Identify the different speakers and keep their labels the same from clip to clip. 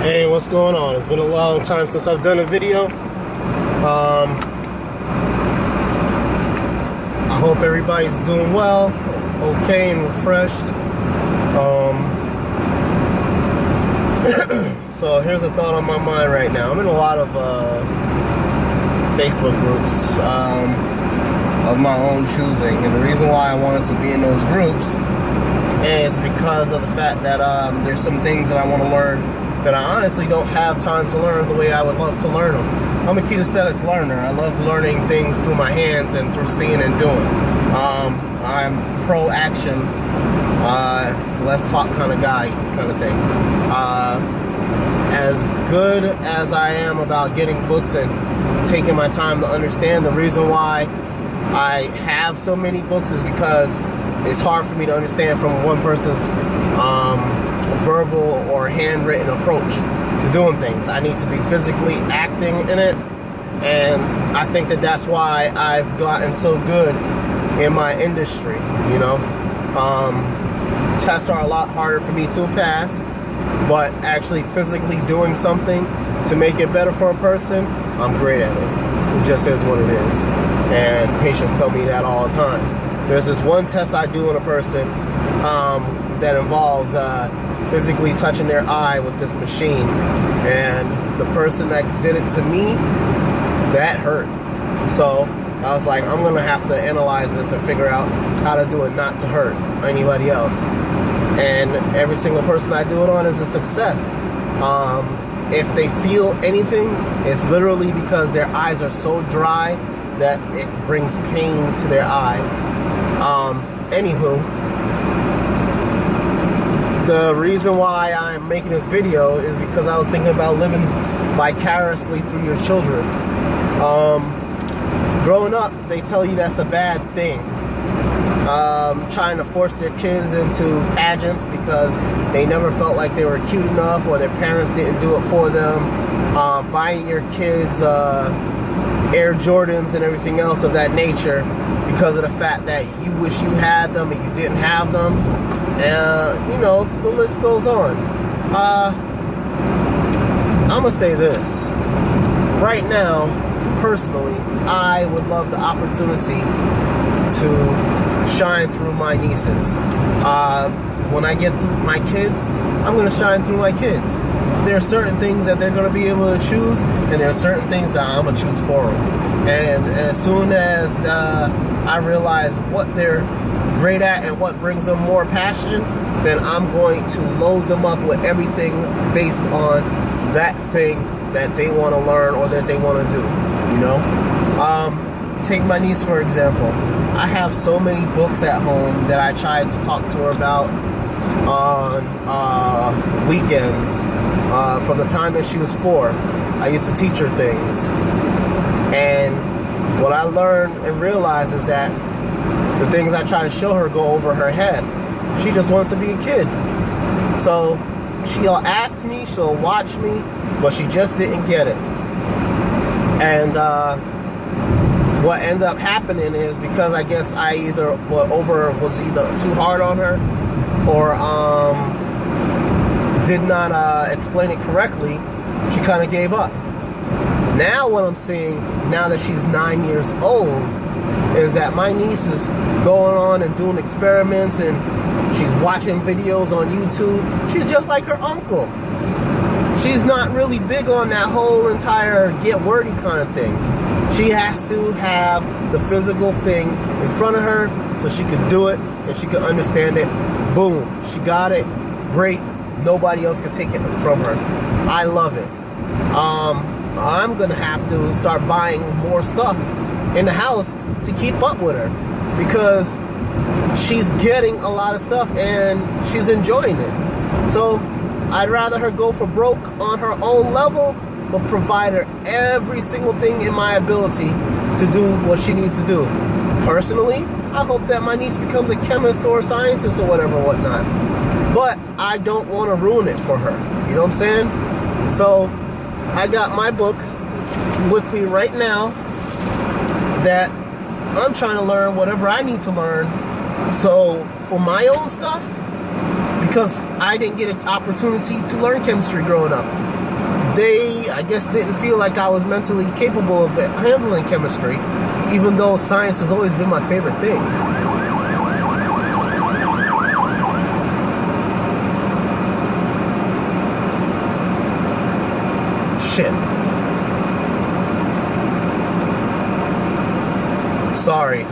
Speaker 1: Hey, what's going on? It's been a long time since I've done a video. I hope everybody's doing well, okay, and refreshed. So here's a thought on my mind right now. I'm in a lot of Facebook groups of my own choosing, and the reason why I wanted to be in those groups is because of the fact that there's some things that I want to learn that I honestly don't have time to learn the way I would love to learn them. I'm a kinesthetic learner. I love learning things through my hands and through seeing and doing. I'm pro-action, less talk kind of guy kind of thing. As good as I am about getting books and taking my time to understand, the reason why I have so many books is because it's hard for me to understand from one person's verbal or handwritten approach to doing things. I need to be physically acting in it, and I think that that's why I've gotten so good in my industry. You know, tests are a lot harder for me to pass, but actually physically doing something to make it better for a person, I'm great at it. It just is what it is, and patients tell me that all the time. There's this one test I do on a person that involves physically touching their eye with this machine, and the person that did it to me, that hurt. So I was like, I'm gonna have to analyze this and figure out how to do it not to hurt anybody else. And every single person I do it on is a success. If they feel anything, it's literally because their eyes are so dry that it brings pain to their eye. Anywho, the reason why I'm making this video is because I was thinking about living vicariously through your children. Growing up, they tell you that's a bad thing. Trying to force their kids into pageants because they never felt like they were cute enough or their parents didn't do it for them. Buying your kids Air Jordans and everything else of that nature because of the fact that you wish you had them and you didn't have them. You know, the list goes on. I'm gonna say this. Right now, personally, I would love the opportunity to shine through my nieces. When I get through my kids, I'm gonna shine through my kids. There are certain things that they're gonna be able to choose, and there are certain things that I'm gonna choose for them. And as soon as I realize what they're great at and what brings them more passion, then I'm going to load them up with everything based on that thing that they want to learn or that they want to do. You know, take my niece for example. I have so many books at home that I tried to talk to her about on weekends. From the time that she was 4, I used to teach her things, and what I learned and realized is that the things I try to show her go over her head. She just wants to be a kid. So she'll ask me, she'll watch me, but she just didn't get it. And what ended up happening is because I guess I either was either too hard on her or did not explain it correctly, she kind of gave up. Now what I'm seeing, now that she's 9 years old, is that my niece is going on and doing experiments and she's watching videos on YouTube. She's just like her uncle. She's not really big on that whole entire get wordy kind of thing. She has to have the physical thing in front of her so she could do it and she could understand it. Boom. She got it. Great. Nobody else could take it from her. I love it. I'm going to have to start buying more stuff in the house to keep up with her because she's getting a lot of stuff and she's enjoying it. So I'd rather her go for broke on her own level, but provide her every single thing in my ability to do what she needs to do. Personally, I hope that my niece becomes a chemist or a scientist or whatnot. But I don't want to ruin it for her. You know what I'm saying? So I got my book with me right now that I'm trying to learn whatever I need to learn. So for my own stuff, because I didn't get an opportunity to learn chemistry growing up. They, I guess, didn't feel like I was mentally capable of handling chemistry, even though science has always been my favorite thing. Shit. Sorry.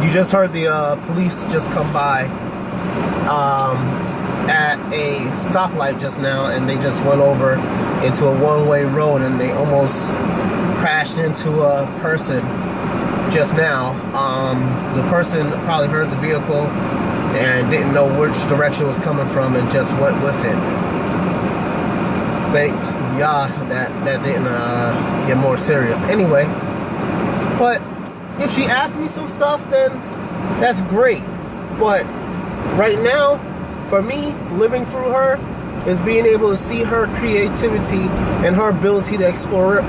Speaker 1: You just heard the police just come by at a stoplight just now, and they just went over into a one-way road, and they almost crashed into a person just now. The person probably heard the vehicle and didn't know which direction it was coming from and just went with it. Thank God that didn't get more serious. Anyway, but if she asked me some stuff, then that's great. But right now, for me, living through her is being able to see her creativity and her ability to explore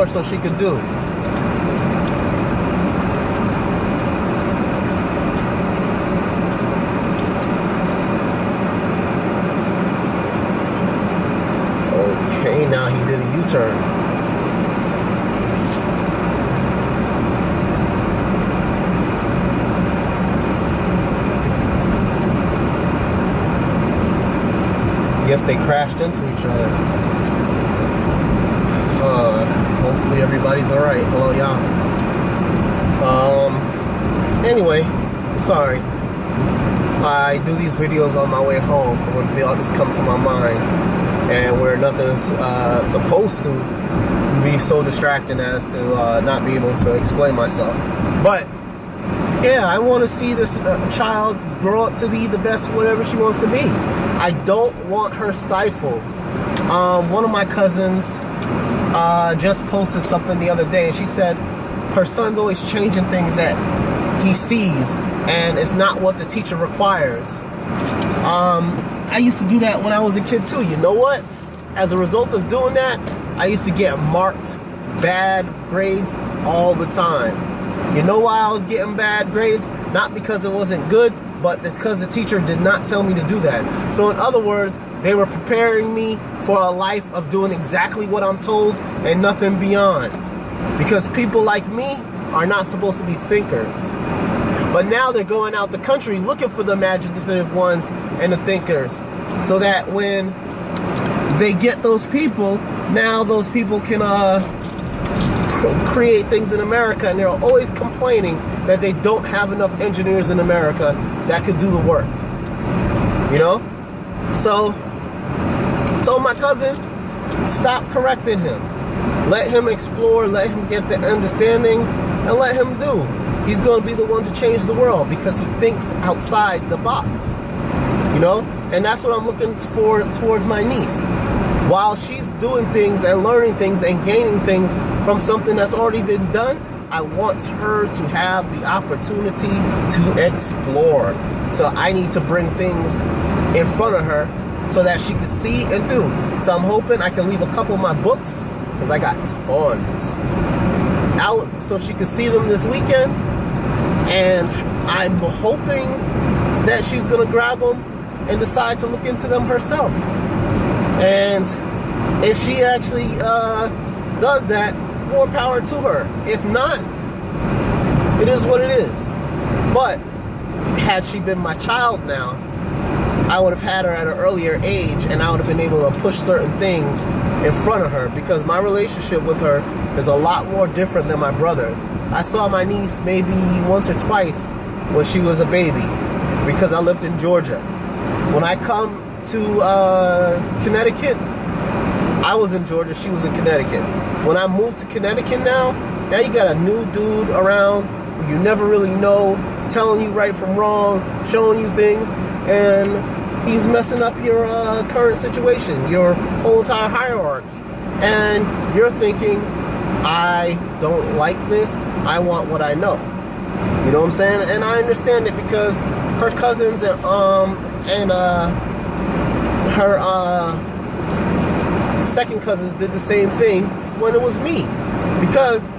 Speaker 1: so she could do. Okay, now he did a U-turn. Guess they crashed into each other. Hopefully everybody's alright. Hello, y'all. Anyway, sorry. I do these videos on my way home when thoughts come to my mind, and where nothing's supposed to be so distracting as to not be able to explain myself. But yeah, I want to see this child grow up to be the best whatever she wants to be. I don't want her stifled. One of my cousins just posted something the other day, and she said her son's always changing things that he sees, and it's not what the teacher requires. I used to do that when I was a kid too. You know what? As a result of doing that, I used to get marked bad grades all the time. You know why I was getting bad grades? Not because it wasn't good, but it's because the teacher did not tell me to do that. So in other words, they were preparing me for a life of doing exactly what I'm told and nothing beyond. Because people like me are not supposed to be thinkers. But now they're going out the country looking for the imaginative ones and the thinkers, so that when they get those people, now those people can create things in America, and they're always complaining that they don't have enough engineers in America that could do the work. You know? So, I told my cousin, stop correcting him. Let him explore, let him get the understanding, and let him do. He's going to be the one to change the world because he thinks outside the box. You know? And that's what I'm looking for towards my niece. While she's doing things and learning things and gaining things from something that's already been done, I want her to have the opportunity to explore. So I need to bring things in front of her so that she can see and do. So I'm hoping I can leave a couple of my books, because I got tons, out so she can see them this weekend. And I'm hoping that she's going to grab them and decide to look into them herself. And if she actually does that, more power to her. If not, it is what it is. But had she been my child now, I would have had her at an earlier age, and I would have been able to push certain things in front of her, because my relationship with her is a lot more different than my brother's. I saw my niece maybe once or twice when she was a baby, because I lived in Georgia. When I come to Connecticut, I was in Georgia, she was in Connecticut. When I moved to Connecticut now you got a new dude around who you never really know, telling you right from wrong, showing you things, and he's messing up your current situation, your whole entire hierarchy. And you're thinking, I don't like this, I want what I know. You know what I'm saying? And I understand it, because her cousins and her second cousins did the same thing when it was me. Because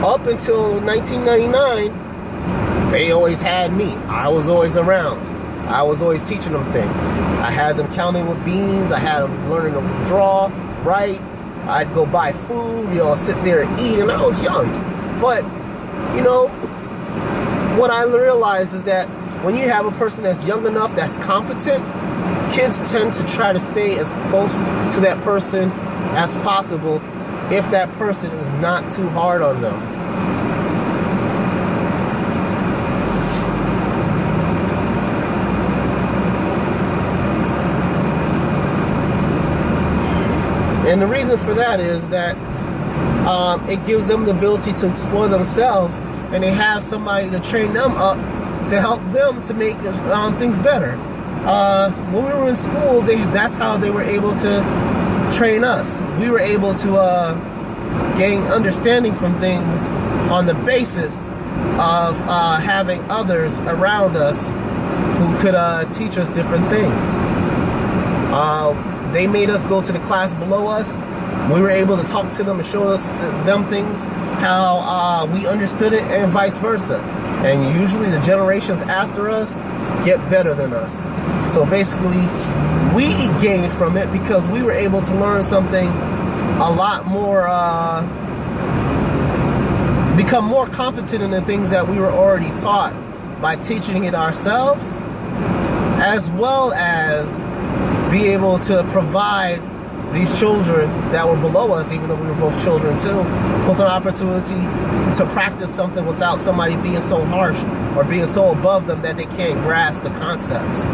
Speaker 1: up until 1999, they always had me. I was always around. I was always teaching them things. I had them counting with beans. I had them learning to draw, write. I'd go buy food. We all sit there and eat. And I was young. But, you know, what I realized is that when you have a person that's young enough, that's competent, kids tend to try to stay as close to that person as possible if that person is not too hard on them. And the reason for that is that it gives them the ability to explore themselves, and they have somebody to train them up to help them to make things better. When we were in school, that's how they were able to train us. We were able to gain understanding from things on the basis of having others around us who could teach us different things. They made us go to the class below us. We were able to talk to them and show us them things, how we understood it, and vice versa. And usually the generations after us get better than us. So basically, we gained from it because we were able to learn something a lot more, become more competent in the things that we were already taught by teaching it ourselves, as well as be able to provide these children that were below us, even though we were both children too, with an opportunity to practice something without somebody being so harsh or being so above them that they can't grasp the concepts,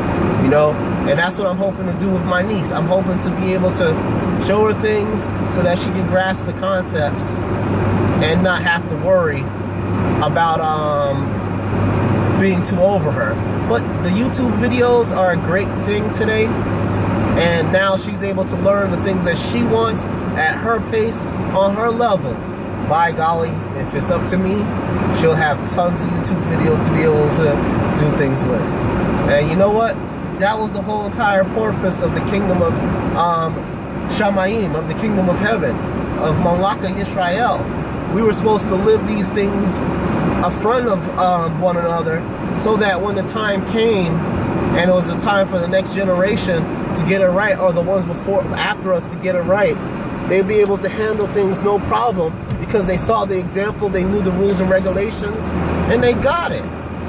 Speaker 1: you know? And that's what I'm hoping to do with my niece. I'm hoping to be able to show her things so that she can grasp the concepts and not have to worry about being too over her. But the YouTube videos are a great thing today. And now she's able to learn the things that she wants at her pace, on her level. By golly, if it's up to me, she'll have tons of YouTube videos to be able to do things with. And you know what? That was the whole entire purpose of the kingdom of Shamayim, of the kingdom of heaven, of Mamlaka Israel. We were supposed to live these things in front of one another so that when the time came and it was the time for the next generation to get it right, or the ones after us to get it right, they'd be able to handle things no problem because they saw the example, they knew the rules and regulations, and they got it.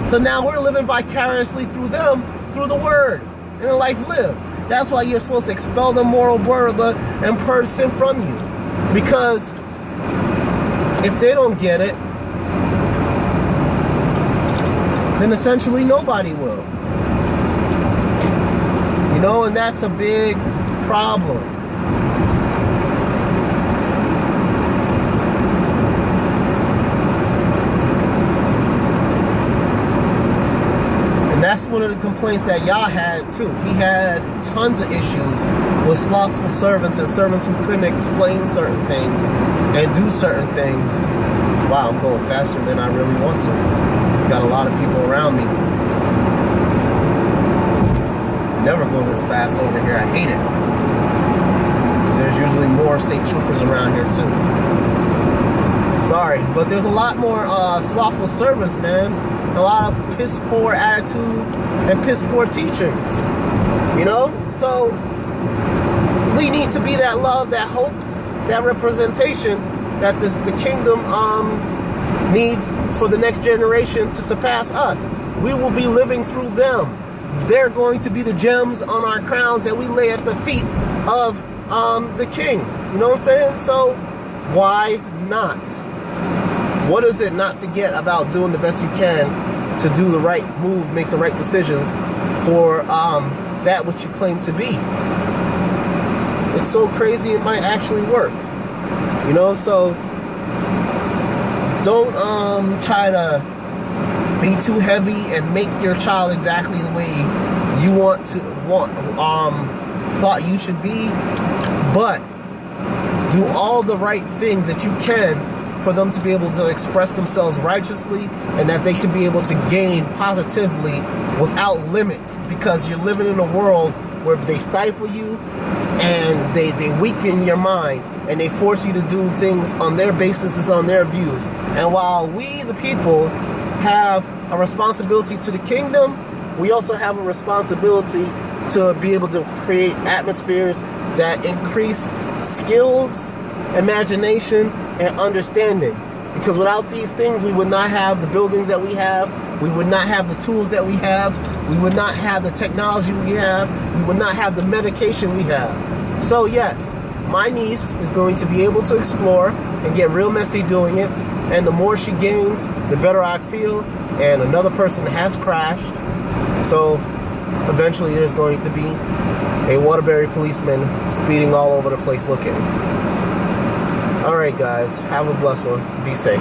Speaker 1: So now we're living vicariously through them, through the word, and the life lived. That's why you're supposed to expel the moral burglar and purge sin from you. Because if they don't get it, then essentially nobody will. You know, and that's a big problem. And that's one of the complaints that Yah had too. He had tons of issues with slothful servants and servants who couldn't explain certain things and do certain things. Wow, I'm going faster than I really want to. Got a lot of people around me. Never go this fast over here. I hate it. There's usually more state troopers around here too. Sorry, but there's a lot more slothful servants, man. A lot of piss poor attitude and piss poor teachings. You know? So we need to be that love, that hope, that representation that the kingdom needs for the next generation to surpass us. We will be living through them. They're going to be the gems on our crowns that we lay at the feet of the king. You know what I'm saying? So why not? What is it not to get about doing the best you can to do the right move, make the right decisions for that which you claim to be? It's so crazy it might actually work. You know, so don't try to be too heavy and make your child exactly the way you thought you should be, but do all the right things that you can for them to be able to express themselves righteously and that they can be able to gain positively without limits, because you're living in a world where they stifle you and they weaken your mind and they force you to do things on their basis, on their views. And while we, the people, have a responsibility to the kingdom, we also have a responsibility to be able to create atmospheres that increase skills, imagination, and understanding. Because without these things, we would not have the buildings that we have, we would not have the tools that we have, we would not have the technology we have, we would not have the medication we have. So yes, my niece is going to be able to explore and get real messy doing it, and the more she gains, the better I feel, and another person has crashed. So eventually there's going to be a Waterbury policeman speeding all over the place looking. Alright guys, have a blessed one. Be safe.